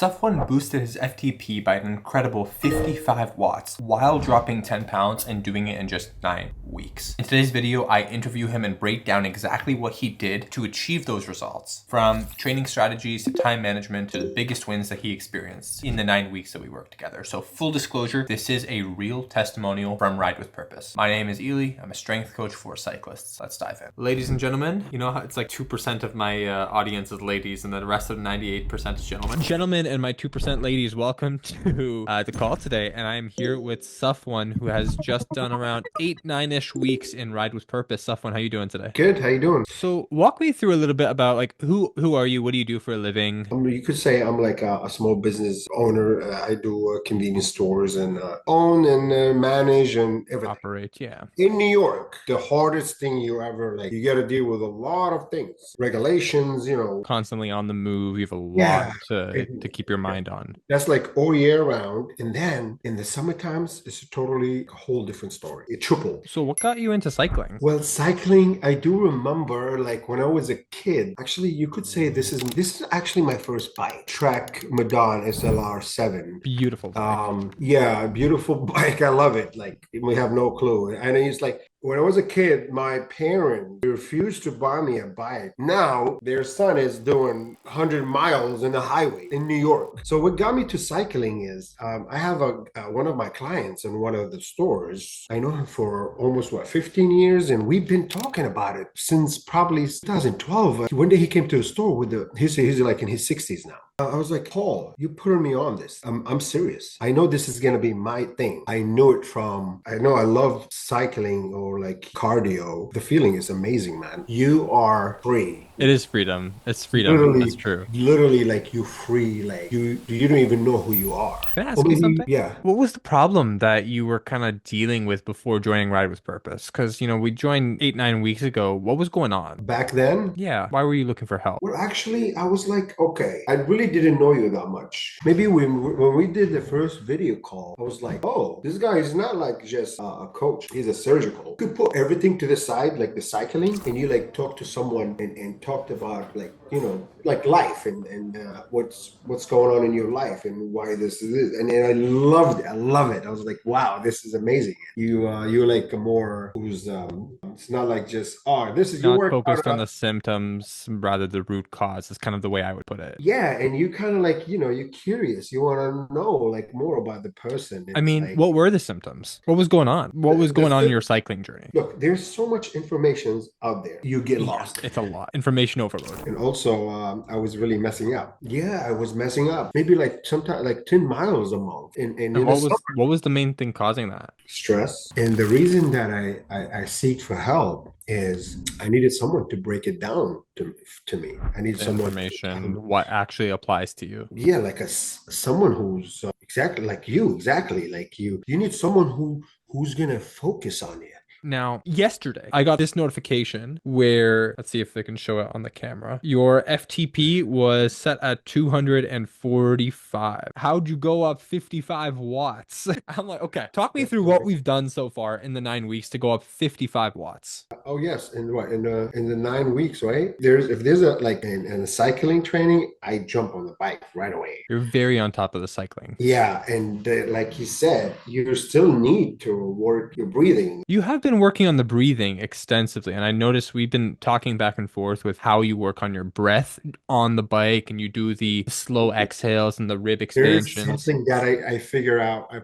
Safwan boosted his FTP by an incredible 55 watts while dropping 10 pounds and doing it in just 9 weeks. In today's video, I interview him and break down exactly what he did to achieve those results, from training strategies to time management to the biggest wins that he experienced in the 9 weeks that we worked together. So full disclosure, this is a real testimonial from Ride with Purpose. My name is Ely. I'm a strength coach for cyclists. Let's dive in. Ladies and gentlemen, you know how it's like 2% of my audience is ladies and then the rest of 98% is gentlemen. Gentlemen and my 2% ladies, welcome to the call today. And I am here with Safwan, who has just done around 8-9-ish weeks in Ride with Purpose. Safwan, how you doing today? Good. How you doing? So walk me through a little bit about like who are you? What do you do for a living? You could say I'm like a small business owner. I do convenience stores and own and manage and everything. Operate, yeah. In New York, the hardest thing you ever you got to deal with a lot of things, regulations, Constantly on the move. You have a lot Yeah. to keep your mind on. That's like all year round. And then in the summer times, it's a totally whole different story. It tripled. So what got you into cycling? Well, cycling, I do remember like when I was a kid, actually you could say this is actually my first bike, Trek Madon SLR 7. Beautiful bike. Yeah, beautiful bike. I love it. Like we have no clue. And it's like when I was a kid, my parents refused to buy me a bike. Now their son is doing 100 miles in the highway in New York. So what got me to cycling is I have one of my clients in one of the stores. I know him for almost 15 years, and we've been talking about it since probably 2012. One day he came to the store with he's like in his 60s now. I was like, Paul, you putting me on this. I'm serious. I know this is going to be my thing. I know I love cycling or like cardio. The feeling is amazing, man. You are free. It is freedom. It's freedom. Literally, That's true. literally like you free, like you don't even know who you are. Can I Or ask you maybe, something? yeah. What was the problem that you were kind of dealing with before joining Ride with Purpose? Because, we joined 8-9 weeks ago. What was going on? Back then, Yeah. Why were you looking for help? well, actually, I was like, okay, I really didn't know you that much. Maybe when we did the first video call, I was like, oh, this guy is not like just a coach. He's a surgical. You could put everything to the side, like the cycling, and you like talk to someone and talked about like, like life and what's going on in your life and why this is. And then I loved it. I love it. I was like, wow, this is amazing. You're like a more who's it's not like just, oh, this is your Not workout. focused on the symptoms, rather the root cause is kind of the way I would put it. Yeah, and you kind of like, you're curious. You want to know like more about the person. I And mean, like what were the symptoms? What was going on? What was going on in the your cycling journey? look, there's so much information out there. You get lost. It's a lot. Information overload. And also, I was really messing up. Yeah, I was messing up. Maybe like sometimes like 10 miles a month. And And in the summer, what was the main thing causing that? stress. And the reason that I seek for help is I needed someone to break it down to me. I need The someone, information, what actually applies to you. yeah, like someone who's exactly like you, exactly like you. You need someone who's gonna focus on you. Now, yesterday, I got this notification where, let's see if they can show it on the camera. Your FTP was set at 245. How'd you go up 55 watts? I'm like, okay, talk me through what we've done so far in the 9 weeks to go up 55 watts. Oh yes, and what in the 9 weeks, right? If there's a like in a cycling training, I jump on the bike right away. You're very on top of the cycling. Yeah, and like you said, you still need to work your breathing. You have been working on the breathing extensively, and I noticed we've been talking back and forth with how you work on your breath on the bike and you do the slow exhales and the rib There's expansions. something that I figure out. I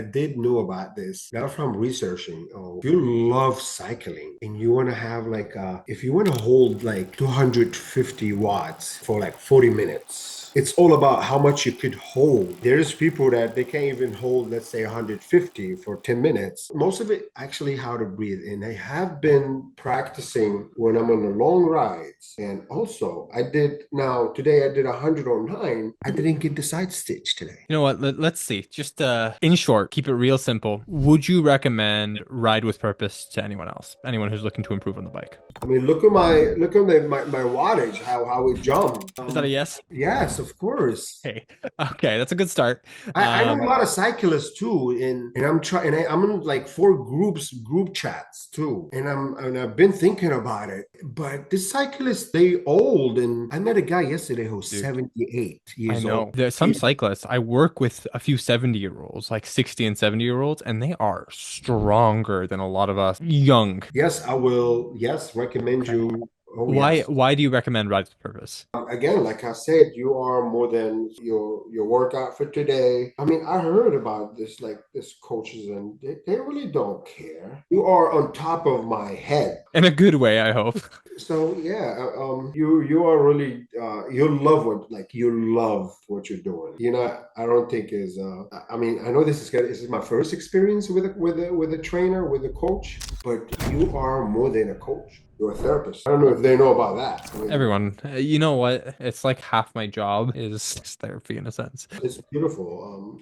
did know about this, not from researching. Oh, if you love cycling and you want to have like if you want to hold like 250 watts for like 40 minutes. It's all about how much you could hold. There's people that they can't even hold, let's say 150 for 10 minutes. Most of it actually how to breathe. And I have been practicing when I'm on the long rides. And also today I did 109. I didn't get the side stitch today. You know what? Let's see. Just in short, keep it real simple. Would you recommend Ride with Purpose to anyone else? Anyone who's looking to improve on the bike? I mean, look at my wattage, how it jumped. Is that a yes? Yes, of course. Hey, okay, that's a good start. I know a lot of cyclists too, and I'm trying. I'm in like four group chats too, and I've been thinking about it. But the cyclists, they old, and I met a guy yesterday who's Dude, 78 I years old. know. There's some cyclists. I work with a few 70-year-olds, like 60 and 70-year-olds, and they are stronger than a lot of us young. Yes, I will. Yes, recommend Okay. you. Oh Why yes. why do you recommend Rise with Purpose? Again, like I said, you are more than your workout for today. I mean, I heard about this, like this coaches, and they really don't care. You are on top of my head. In a good way, I hope. So yeah, you are really you love you love what you're doing. You know, I don't think is I mean, I know this is my first experience with a trainer, with a coach, but you are more than a coach. You're a therapist. I don't know if they know about that. I mean, Everyone, you know what? It's like half my job is therapy in a sense. it's beautiful.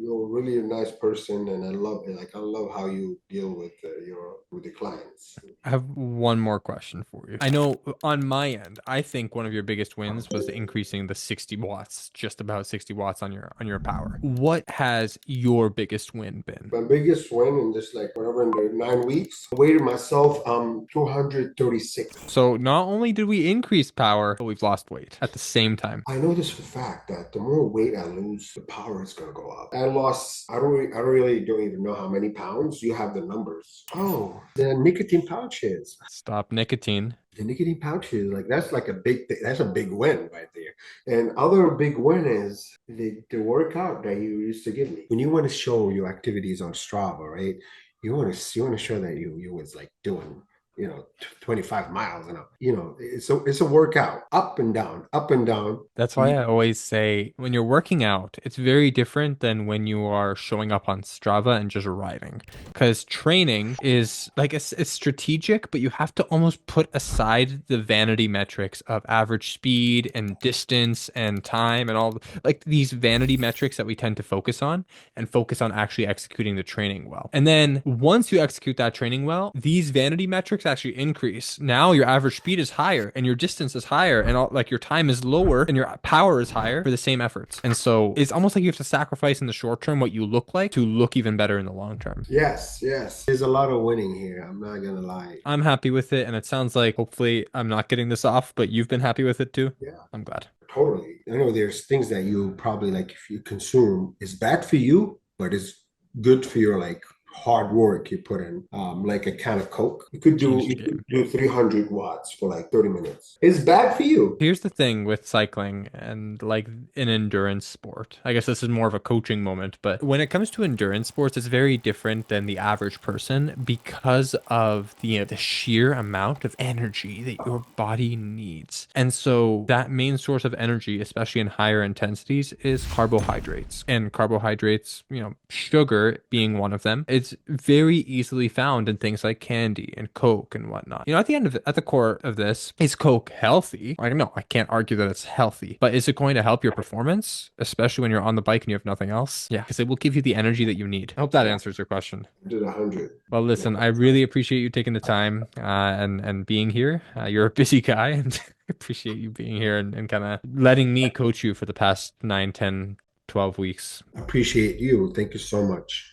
You're really a nice person, and I love it. Like I love how you deal with your with the clients. I have one more question for you. I know on my end, I think one of your biggest wins was increasing the 60 watts, just about 60 watts on your power. What has your biggest win been? My biggest win in just like whatever in the 9 weeks, I weighed myself 236. So not only did we increase power, but we've lost weight at the same time. I know this for a fact that the more weight I lose, the power is gonna go up. I really don't even know how many pounds. You have the numbers. Oh, the nicotine pouches. Stop nicotine. The nicotine pouches, like that's like a big thing. That's a big win right there. And other big win is the workout that you used to give me. When you want to show your activities on Strava, right? You want to show that you was like doing 25 miles and it's a workout up and down, up and down. That's why I always say when you're working out, it's very different than when you are showing up on Strava and just riding. Because training is like it's strategic, but you have to almost put aside the vanity metrics of average speed and distance and time and all like these vanity metrics that we tend to focus on and focus on actually executing the training well. And then once you execute that training well, these vanity metrics actually increase. Now your average speed is higher and your distance is higher and all, like your time is lower and your power is higher for the same efforts. And so it's almost like you have to sacrifice in the short term what you look like to look even better in the long term. Yes, yes. There's a lot of winning here. I'm not gonna lie. I'm happy with it and it sounds like hopefully I'm not getting this off, but you've been happy with it too. Yeah, I'm glad. totally. I know there's things that you probably like if you consume, it's bad for you, but it's good for your like hard work you put in. Like a can of Coke. Change the You could game. do 300 watts for like 30 minutes. It's bad for you. Here's the thing with cycling and like an endurance sport. I guess this is more of a coaching moment, but when it comes to endurance sports, it's very different than the average person because of the sheer amount of energy that your body needs. And so that main source of energy, especially in higher intensities, is carbohydrates. And carbohydrates, sugar being one of them, it's very easily found in things like candy and Coke and whatnot. At the core of this, is Coke healthy? Like, no, I can't argue that it's healthy, but is it going to help your performance, especially when you're on the bike and you have nothing else? Yeah, because it will give you the energy that you need. I hope that answers your question. Did 100. Well, listen, I really appreciate you taking the time and being here. You're a busy guy, and I appreciate you being here and kind of letting me coach you for the past 9, 10, 12 weeks. Appreciate you. Thank you so much.